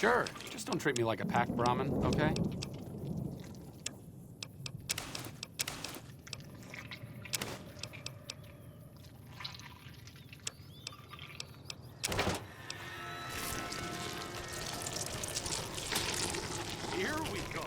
Sure, just don't treat me like a pack Brahmin, okay? Here we go.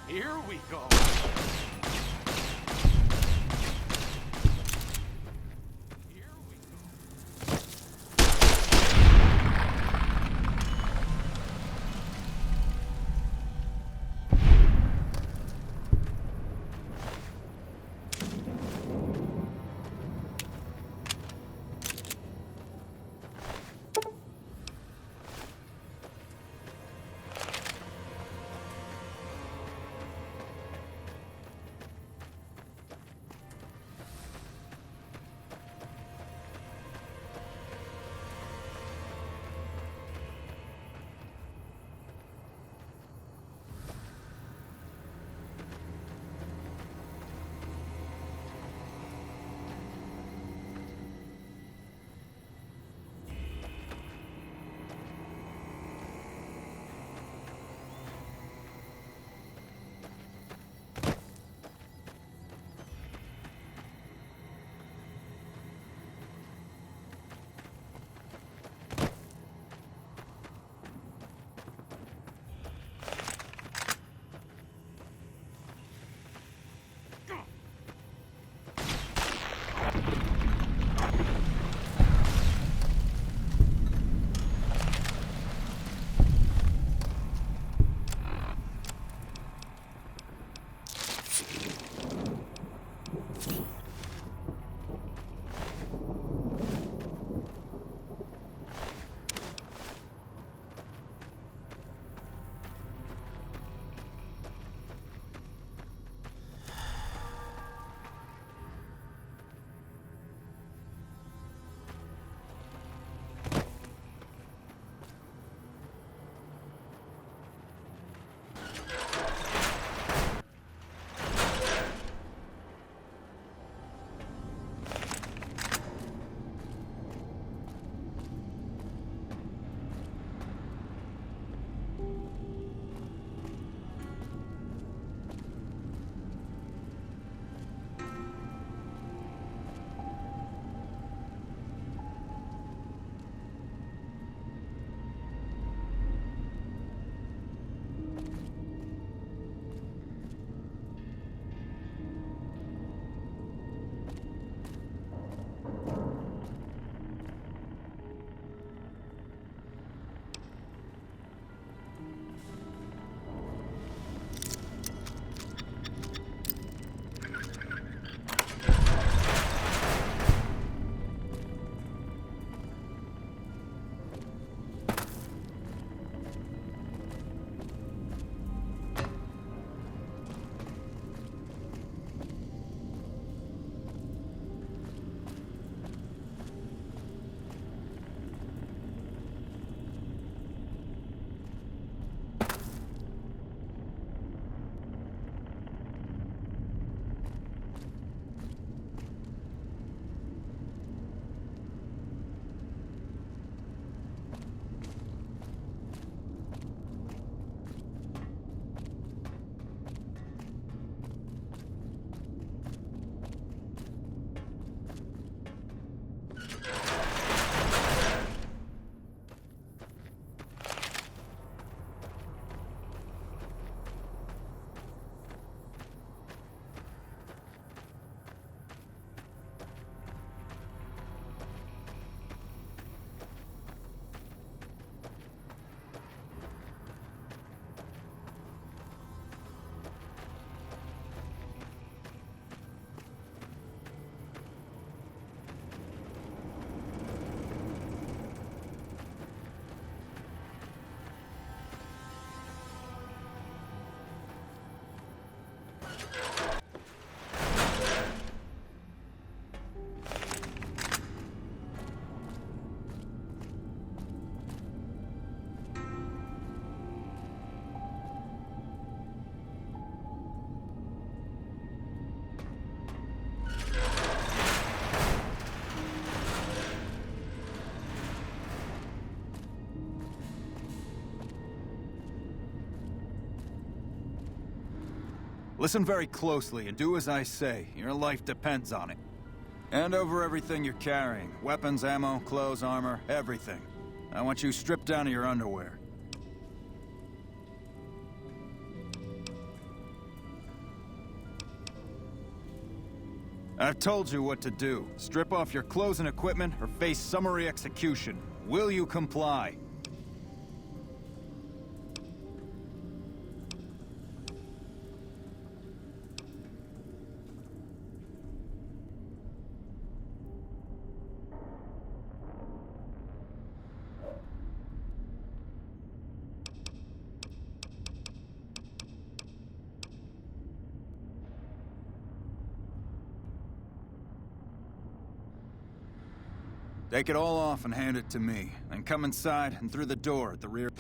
Here we go. Here we go. Listen very closely and do as I say. Your life depends on it. Hand over everything you're carrying. Weapons, ammo, clothes, armor, everything. I want you stripped down to your underwear. I've told you what to do. Strip off your clothes and equipment or face summary execution. Will you comply? Take it all off and hand it to me. Then come inside and through the door at the rear.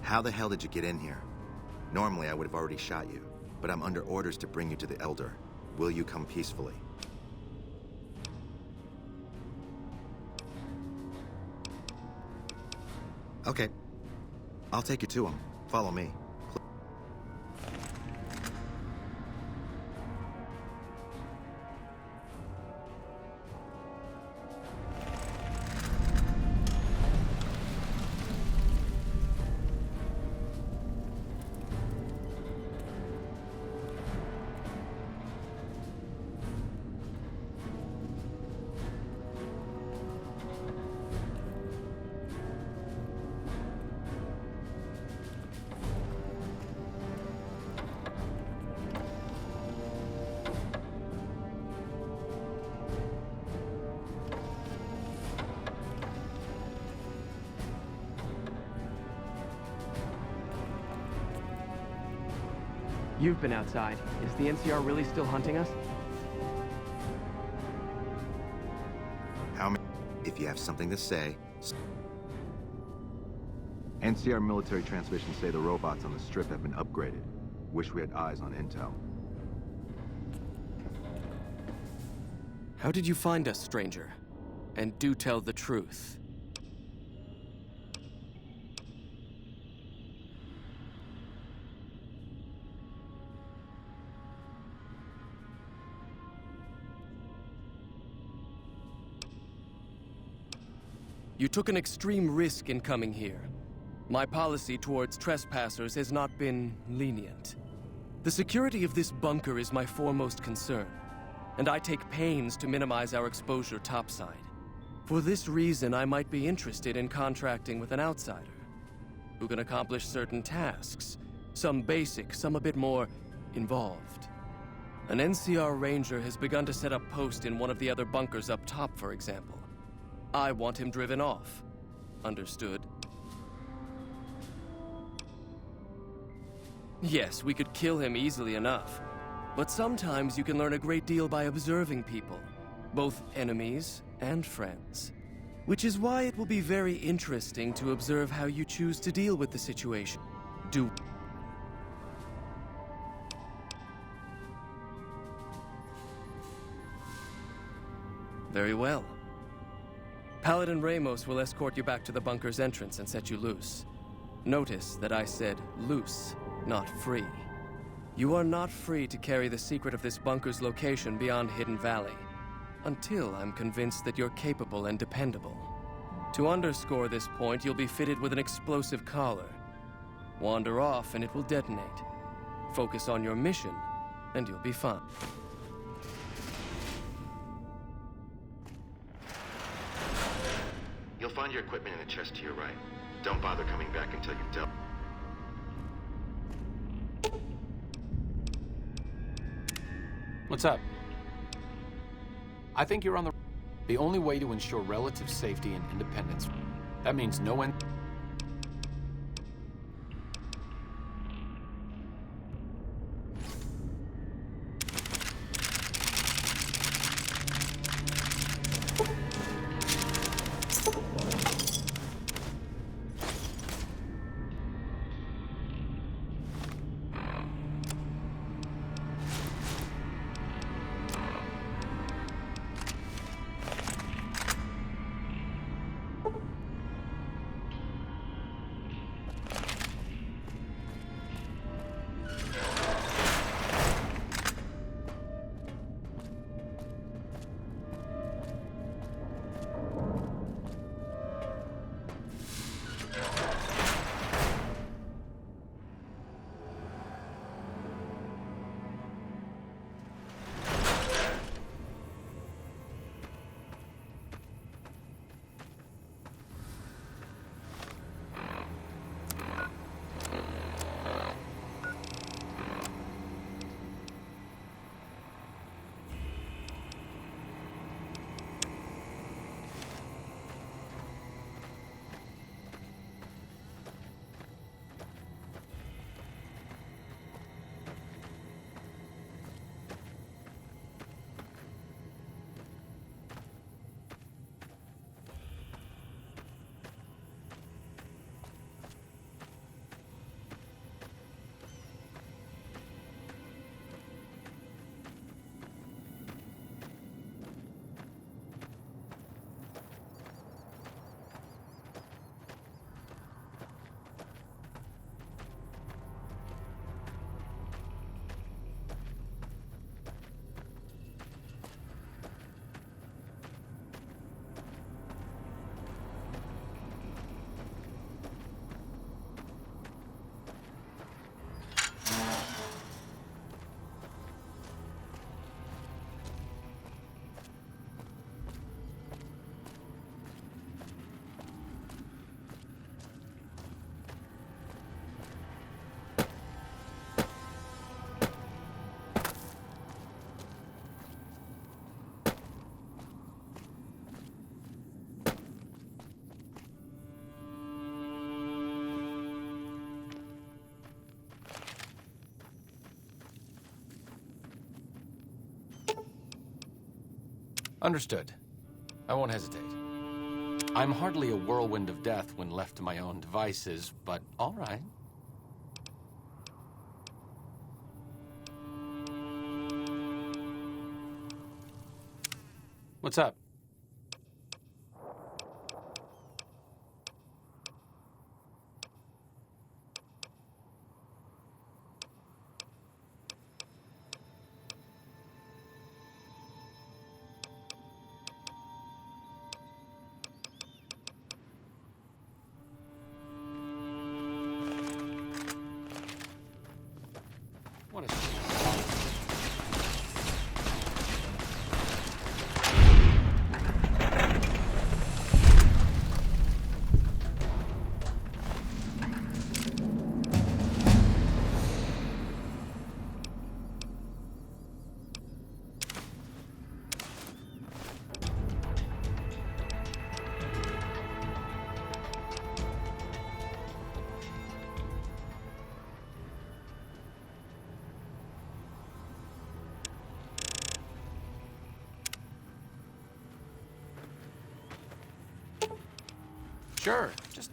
How the hell did you get in here? Normally, I would have already shot you, but I'm under orders to bring you to the Elder. Will you come peacefully? Okay. I'll take you to him. Follow me. You've been outside. Is the NCR really still hunting us? How many? If you have something to say... NCR military transmissions say the robots on the strip have been upgraded. Wish we had eyes on intel. How did you find us, stranger? And do tell the truth. You took an extreme risk in coming here. My policy towards trespassers has not been lenient. The security of this bunker is my foremost concern, and I take pains to minimize our exposure topside. For this reason, I might be interested in contracting with an outsider who can accomplish certain tasks, some basic, some a bit more involved. An NCR ranger has begun to set up post in one of the other bunkers up top, for example. I want him driven off. Understood? Yes, we could kill him easily enough. But sometimes you can learn a great deal by observing people, both enemies and friends. Which is why it will be very interesting to observe how you choose to deal with the situation. Very well. Paladin Ramos will escort you back to the bunker's entrance and set you loose. Notice that I said loose, not free. You are not free to carry the secret of this bunker's location beyond Hidden Valley, until I'm convinced that you're capable and dependable. To underscore this point, you'll be fitted with an explosive collar. Wander off and it will detonate. Focus on your mission, and you'll be fine. You'll find your equipment in the chest to your right. Don't bother coming back until you've dealt. What's up? I think you're on the only way to ensure relative safety and independence. That means no one... Understood. I won't hesitate. I'm hardly a whirlwind of death when left to my own devices, but all right. What's up? What a... Sure, just...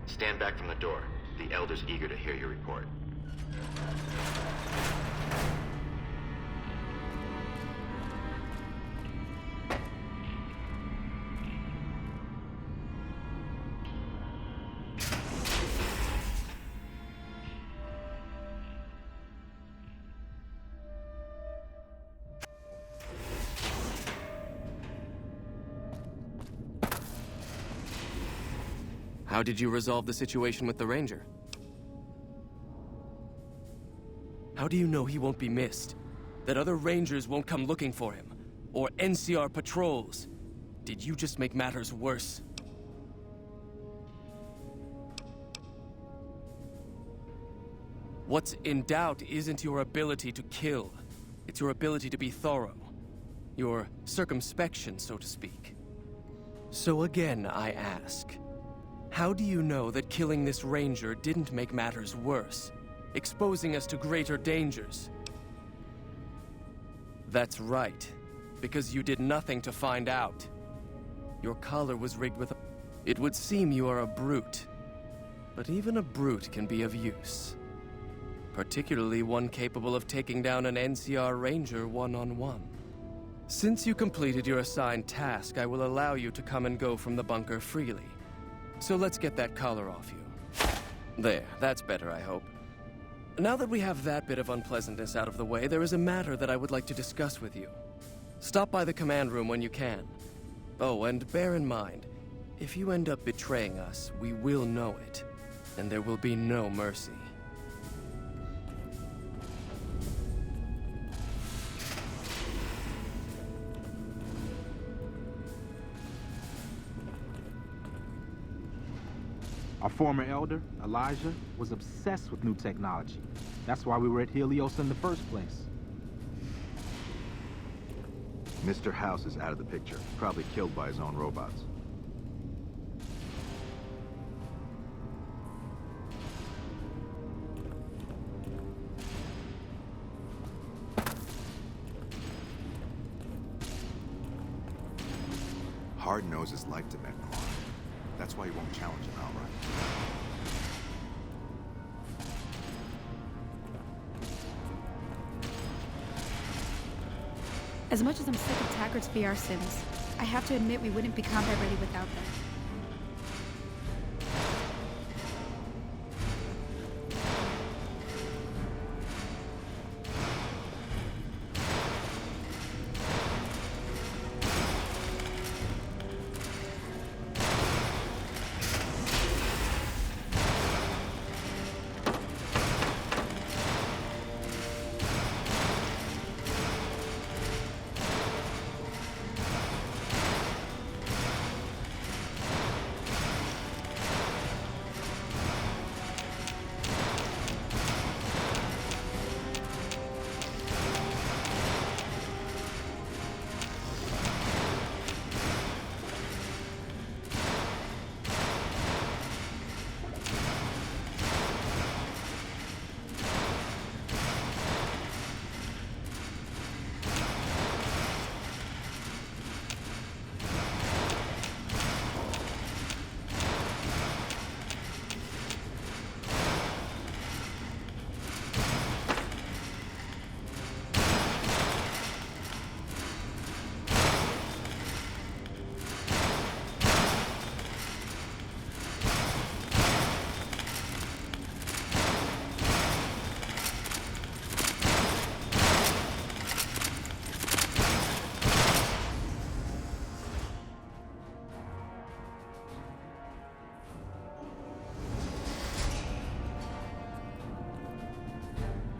Stand back from the door. The Elder's eager to hear your report. How did you resolve the situation with the Ranger? How do you know he won't be missed? That other Rangers won't come looking for him? Or NCR patrols? Did you just make matters worse? What's in doubt isn't your ability to kill. It's your ability to be thorough. Your circumspection, so to speak. So again, I ask, how do you know that killing this Ranger didn't make matters worse, exposing us to greater dangers? That's right, because you did nothing to find out. Your collar was rigged with a... It would seem you are a brute, but even a brute can be of use. Particularly one capable of taking down an NCR Ranger one-on-one. Since you completed your assigned task, I will allow you to come and go from the bunker freely. So let's get that collar off you. There, that's better, I hope. Now that we have that bit of unpleasantness out of the way, there is a matter that I would like to discuss with you. Stop by the command room when you can. Oh, and bear in mind, if you end up betraying us, we will know it, and there will be no mercy. Our former elder, Elijah, was obsessed with new technology. That's why we were at Helios in the first place. Mr. House is out of the picture, probably killed by his own robots. Hard knows his life depends on it. That's why he won't challenge him outright. As much as I'm sick of Taggart's VR sims, I have to admit we wouldn't be combat ready without them.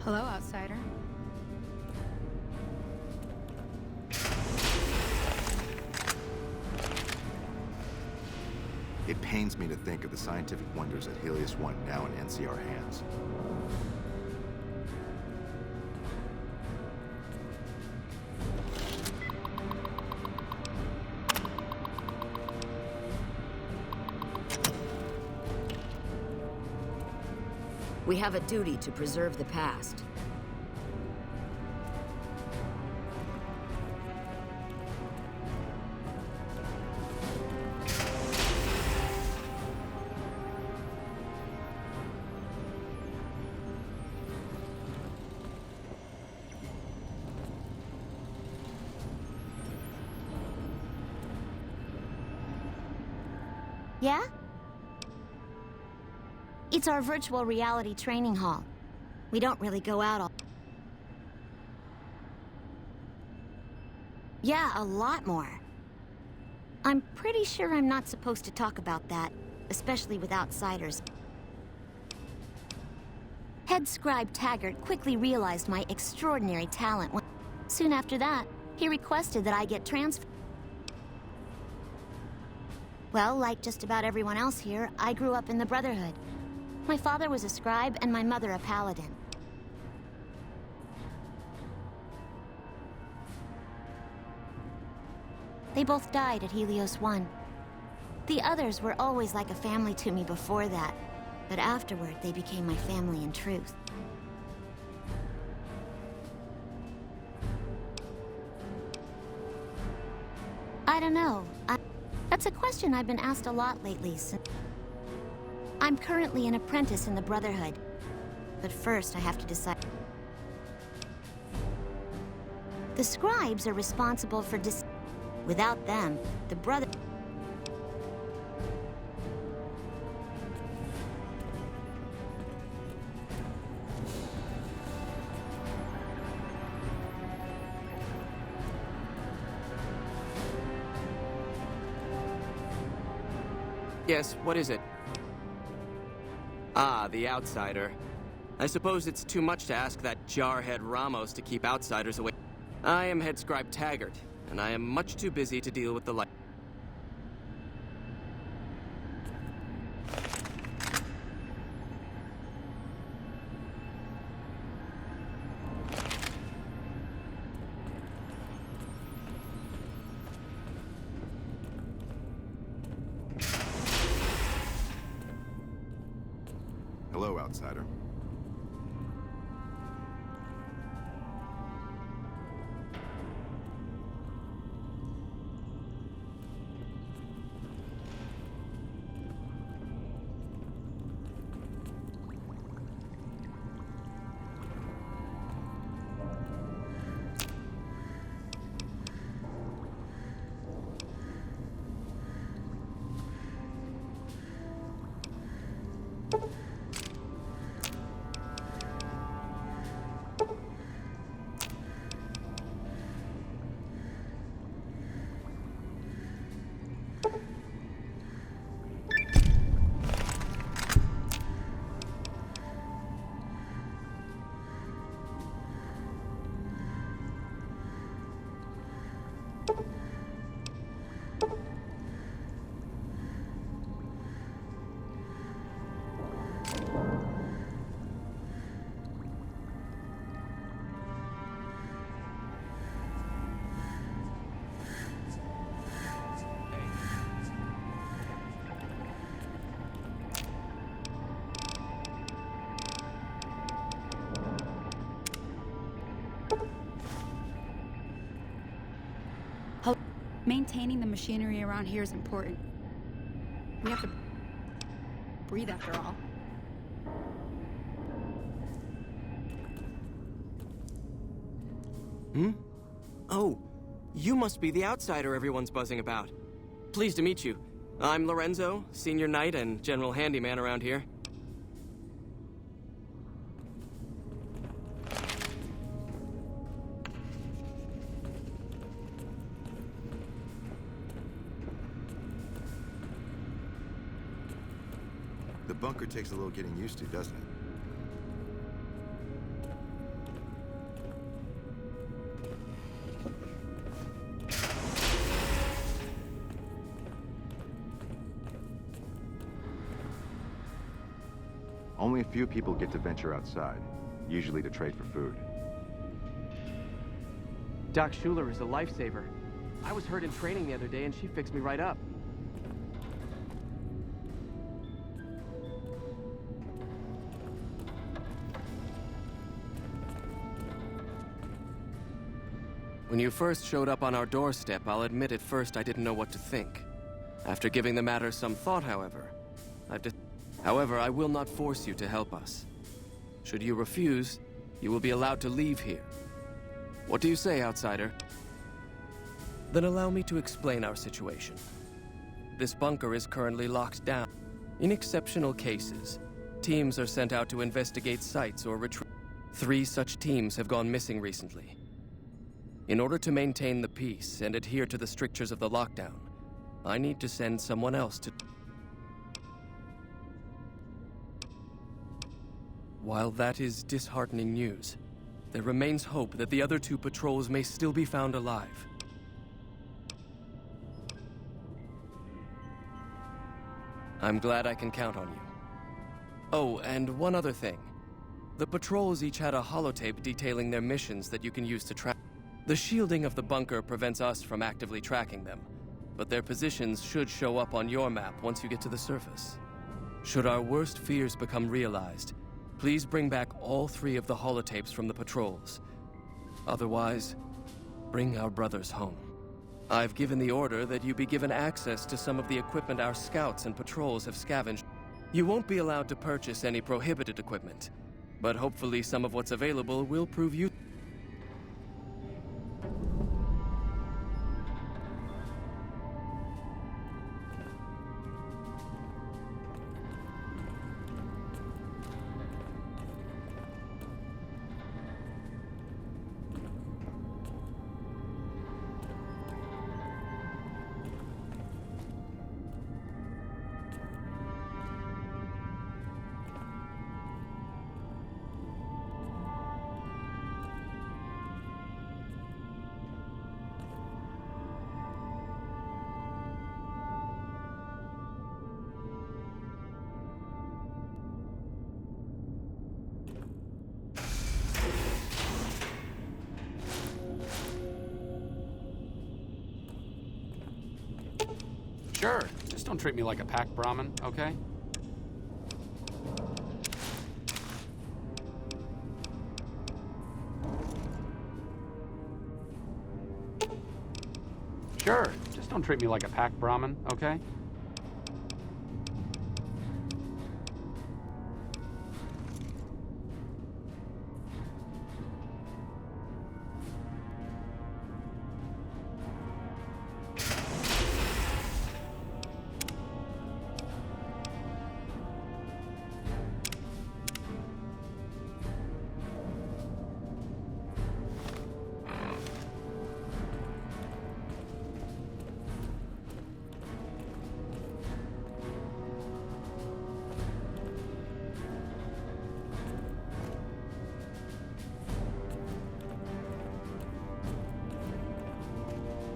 Hello, outsider. It pains me to think of the scientific wonders at Helios 1 now in NCR hands. We have a duty to preserve the past. Yeah? It's our virtual reality training hall. We don't really go out all... Yeah, a lot more. I'm pretty sure I'm not supposed to talk about that. especially with outsiders. Head Scribe Taggart quickly realized my extraordinary talent. Soon after that, he requested that I get transferred. Well, like just about everyone else here, I grew up in the Brotherhood. My father was a scribe and my mother a paladin. They both died at Helios 1. The others were always like a family to me before that, but afterward they became my family in truth. I don't know. That's a question I've been asked a lot lately. I'm currently an apprentice in the Brotherhood, but first I have to decide. The scribes are responsible for Without them, the brother... Yes, what is it? Ah, the Outsider. I suppose it's too much to ask that jarhead Ramos to keep outsiders away. I am Head Scribe Taggart, and I am much too busy to deal with the light. Hello, outsider. Maintaining the machinery around here is important. We have to breathe after all. Hmm? Oh, you must be the outsider everyone's buzzing about. Pleased to meet you. I'm Lorenzo, senior knight and general handyman around here. The bunker takes a little getting used to, doesn't it? Only a few people get to venture outside, usually to trade for food. Doc Schuler is a lifesaver. I was hurt in training the other day and she fixed me right up. When you first showed up on our doorstep, I'll admit at first I didn't know what to think. After giving the matter some thought, however, I will not force you to help us. Should you refuse, you will be allowed to leave here. What do you say, outsider? Then allow me to explain our situation. This bunker is currently locked down. In exceptional cases, teams are sent out to investigate sites or retrieve. 3 such teams have gone missing recently. In order to maintain the peace and adhere to the strictures of the lockdown, I need to send someone else to... While that is disheartening news, there remains hope that the other 2 patrols may still be found alive. I'm glad I can count on you. Oh, and one other thing. The patrols each had a holotape detailing their missions that you can use to track. The shielding of the bunker prevents us from actively tracking them, but their positions should show up on your map once you get to the surface. Should our worst fears become realized, please bring back all 3 of the holotapes from the patrols. Otherwise, bring our brothers home. I've given the order that you be given access to some of the equipment our scouts and patrols have scavenged. You won't be allowed to purchase any prohibited equipment, but hopefully some of what's available will prove you. Sure, just don't treat me like a pack Brahmin, okay? Sure, just don't treat me like a pack Brahmin, okay?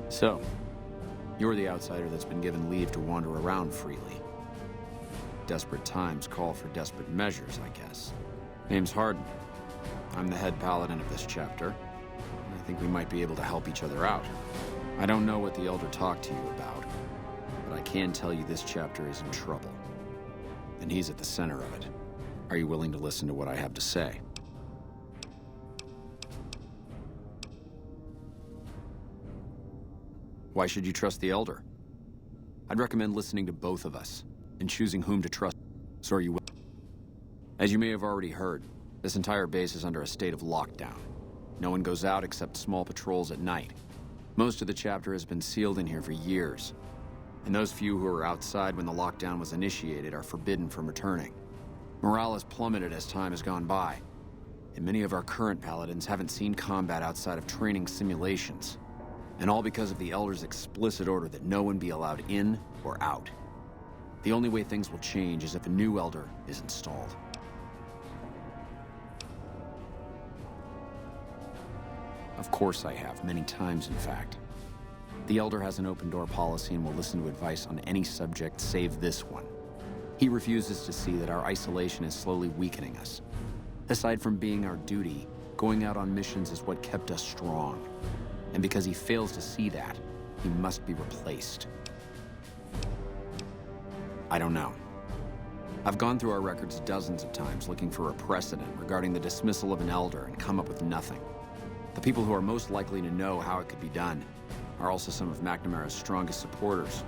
So, you're the outsider that's been given leave to wander around freely. Desperate times call for desperate measures, I guess. Name's Hardin. I'm the head paladin of this chapter, and I think we might be able to help each other out. I don't know what the Elder talked to you about, but I can tell you this chapter is in trouble. And he's at the center of it. Are you willing to listen to what I have to say? Why should you trust the Elder? I'd recommend listening to both of us and choosing whom to trust, so are you will. As you may have already heard, this entire base is under a state of lockdown. No one goes out except small patrols at night. Most of the chapter has been sealed in here for years, and those few who were outside when the lockdown was initiated are forbidden from returning. Morale has plummeted as time has gone by, and many of our current paladins haven't seen combat outside of training simulations. And all because of the Elder's explicit order that no one be allowed in or out. The only way things will change is if a new Elder is installed. Of course I have, many times in fact. The Elder has an open-door policy and will listen to advice on any subject save this one. He refuses to see that our isolation is slowly weakening us. Aside from being our duty, going out on missions is what kept us strong. And because he fails to see that, he must be replaced. I don't know. I've gone through our records dozens of times looking for a precedent regarding the dismissal of an Elder and come up with nothing. The people who are most likely to know how it could be done are also some of McNamara's strongest supporters,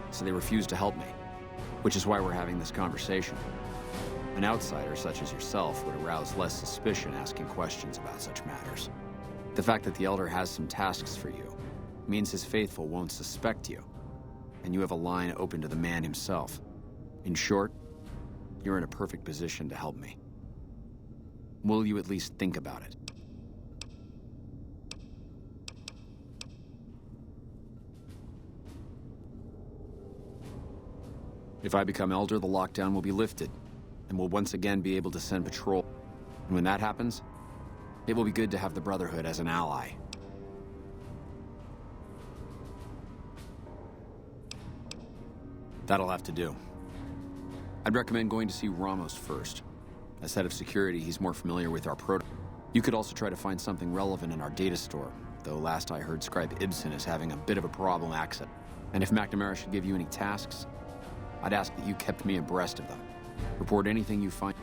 so they refuse to help me, which is why we're having this conversation. An outsider such as yourself would arouse less suspicion asking questions about such matters. The fact that the Elder has some tasks for you means his faithful won't suspect you, and you have a line open to the man himself. In short, you're in a perfect position to help me. Will you at least think about it? If I become Elder, the lockdown will be lifted, and we'll once again be able to send patrol. And when that happens, it will be good to have the Brotherhood as an ally. That'll have to do. I'd recommend going to see Ramos first. As head of security, he's more familiar with our You could also try to find something relevant in our data store, though last I heard Scribe Ibsen is having a bit of a problem access. And if McNamara should give you any tasks, I'd ask that you kept me abreast of them. Report anything you find.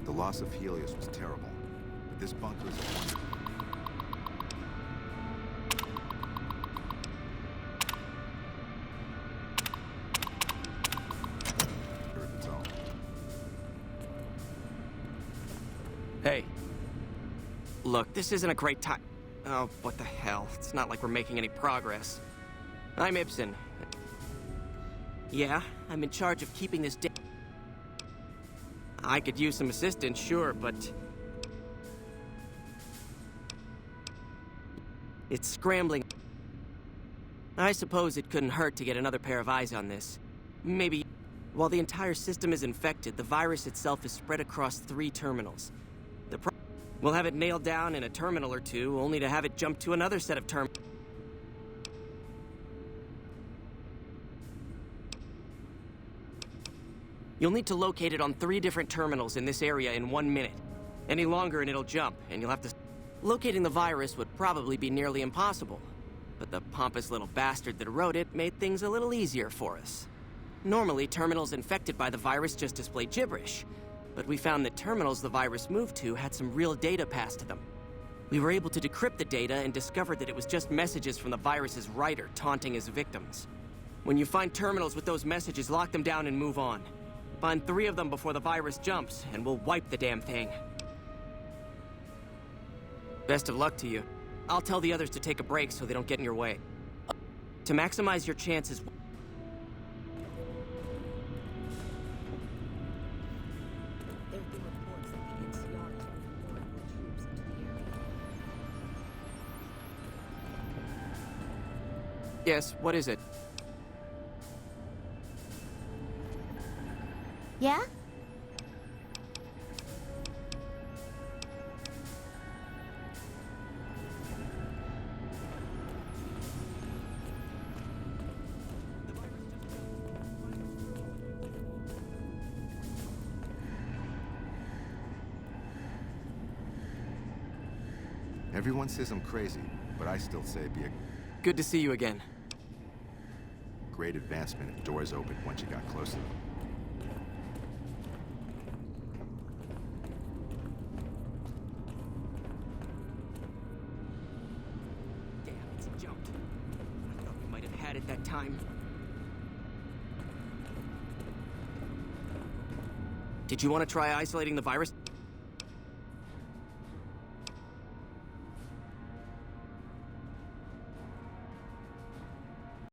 The loss of Helios was terrible, but this bunker is a wonder. Hey. Look, this isn't a great time. Oh, what the hell. It's not like we're making any progress. I'm Ibsen. Yeah, I'm in charge of keeping this I could use some assistance, sure, but... it's scrambling. I suppose it couldn't hurt to get another pair of eyes on this. Maybe... While the entire system is infected, the virus itself is spread across 3 terminals. We'll have it nailed down in a terminal or 2, only to have it jump to another set of terminals. You'll need to locate it on 3 different terminals in this area in 1 minute. Any longer and it'll jump, and you'll have to... Locating the virus would probably be nearly impossible. But the pompous little bastard that wrote it made things a little easier for us. Normally, terminals infected by the virus just display gibberish. But we found that terminals the virus moved to had some real data passed to them. We were able to decrypt the data and discovered that it was just messages from the virus's writer taunting his victims. When you find terminals with those messages, lock them down and move on. Find 3 of them before the virus jumps, and we'll wipe the damn thing. Best of luck to you. I'll tell the others to take a break so they don't get in your way. To maximize your chances... There have been reports that the NCR has been pouring more troops into the area. Yes, what is it? Yeah? Everyone says I'm crazy, but I still say it'd be a Good to see you again. great advancement if doors opened once you got close to them. Damn, it's jumped. I thought we might have had it that time. Did you want to try isolating the virus?